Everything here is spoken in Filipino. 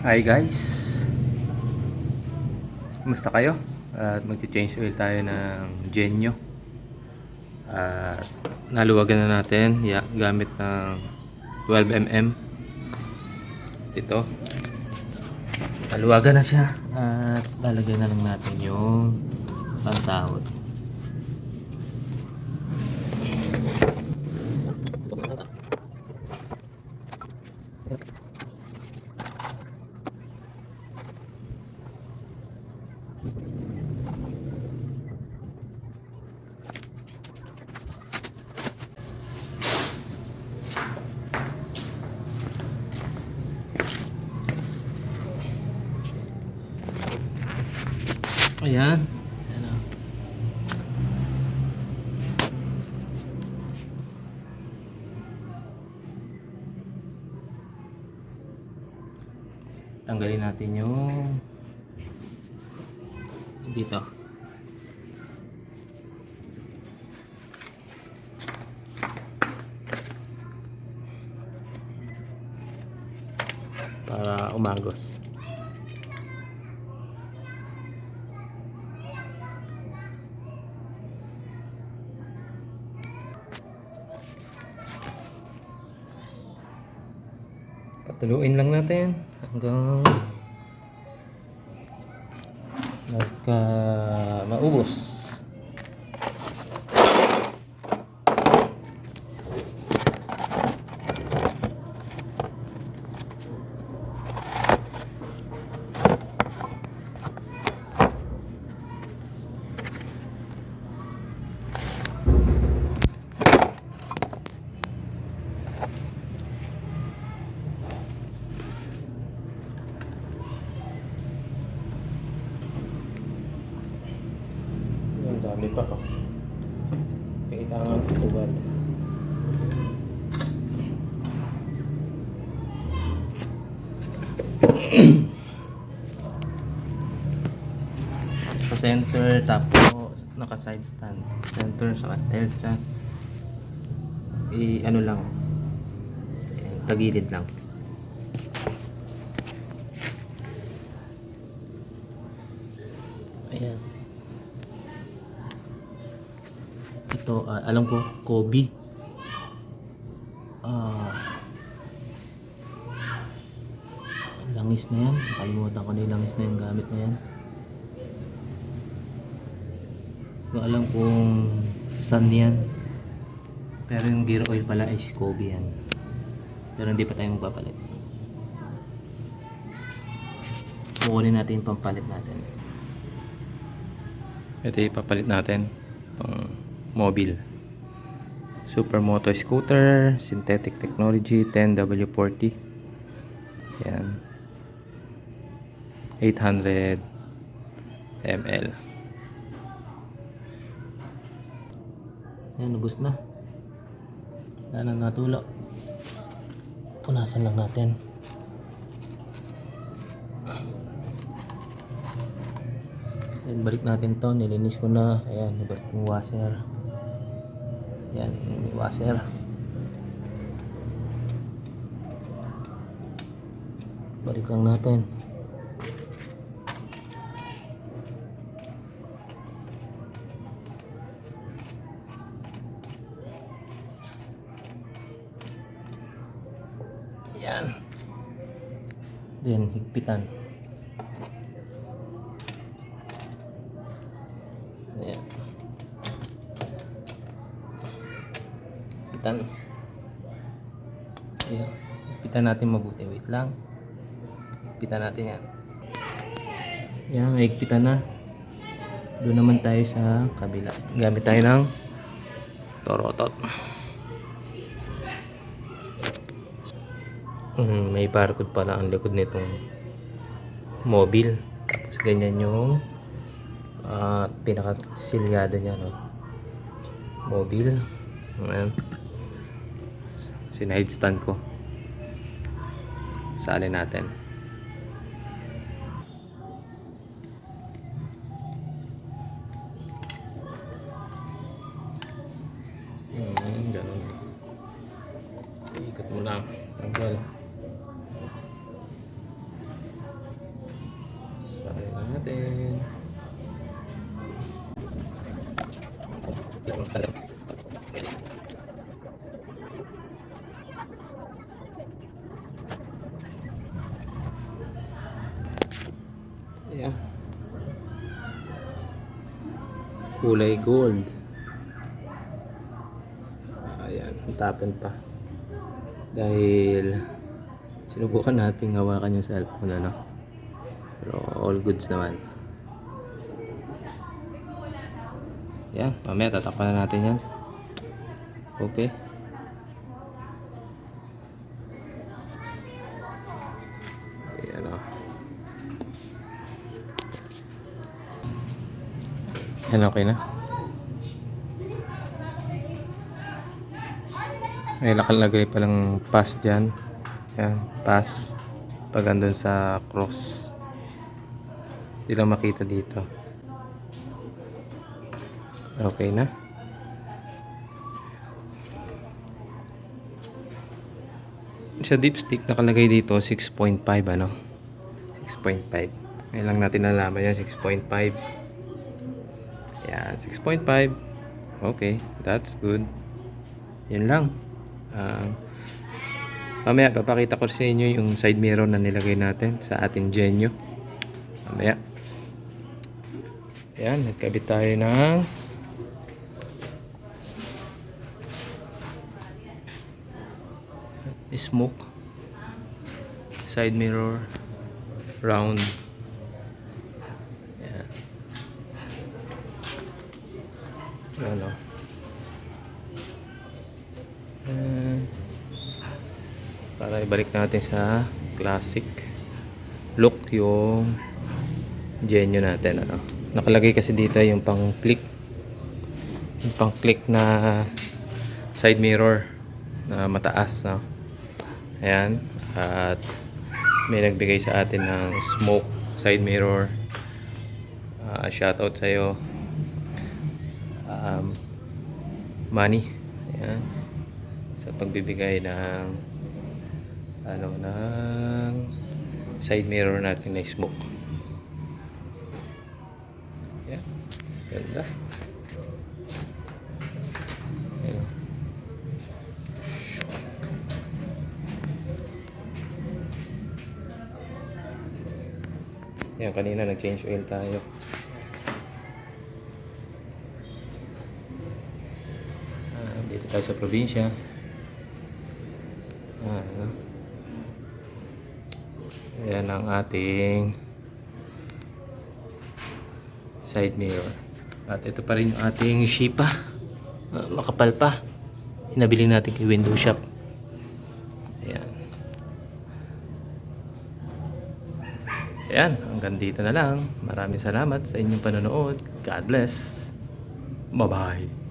Hi guys, kumusta kayo? At magti-change oil tayo ng Genio. At naluwagan na natin gamit ng 12mm. Ito, naluwagan na siya at lalagyan na lang natin yung pantawad. Ayan. Ayan o. Tanggalin natin yung dito. Para umagos. Patuluin lang natin hanggang maubos. Ang dami pa oh. Kailangan tuwad. Sa center, tapos naka side stand. Center sa side stand. Ano lang. Tagilid lang. Ayan. Ito, alam ko, Kobe. Langis na yan. Kalimutan ko na yung langis na yung gamit na yan. So, alam kung saan yan. Pero yung gear oil pala is Kobe yan. Pero hindi pa tayo magpapalit. Kukunin natin yung pampalit natin. Ito yung papalit natin. Itong mobile. Supermoto scooter. Synthetic technology. 10W40. Yan. 800 ml. Yan, ubos na. Wala nang natulog. Punasan lang natin. Then balik natin to. Nilinis ko na. Ayan, nabalik yung washer. Ayan, yung washer. Balik lang natin. Ayan. Then higpitan. Ayan. Higpitan. Ayan. Higpitan natin mabuti. Wait lang. Higpitan natin yan. Ayan, higpitan na. Doon naman tayo sa kabila. Gamit tayo ng torotot. May barcode pala ang likod nitong mobile. Tapos ganyan yung pinakasilyado niya, no? Mobile. Ayan. Sinide stand ko. Salin natin. Ganun. Ikot mo lang. Tanggal. Ayan. Kulay gold. Ayan, tapan pa. Dahil sinubukan natin hawakan yung cellphone, ano. Pero all goods naman. Yan, mamaya tatakpan na natin yan. Okay. Ayan o. Yan, okay na. May nakalagay palang pass dyan. Yan, pass. Pag andun sa cross. Hindi lang makita dito. Okay na. Sa dipstick nakalagay dito 6.5 ano. 6.5. Ngayon lang natin nalaman yan 6.5. Yan, 6.5. Okay, that's good. Yan lang. Mamaya papakita ko sa inyo yung side mirror na nilagay natin sa ating Genio. Mamaya. Yan, nagkabit tayo ng smoke side mirror round. Yan. Yan o. Para ibalik natin sa classic look yung Genio natin, ano. Nakalagay kasi dito yung pang click na side mirror na mataas, no? Ayan, at may nagbigay sa atin ng smoke side mirror. Shoutout sa'yo, Manny. Ayan, sa pagbibigay ng ng side mirror natin na smoke. Ayan, ganda. Ayan. Yan, kanina nag-change oil tayo. Dito tayo sa probinsya. Ayan ang ating side mirror. At ito pa rin yung ating Shipa. Makapal pa. Hinabili natin kay Window Shop. Ayan. Ayan, hanggang dito na lang. Maraming salamat sa inyong panonood. God bless. Bye-bye.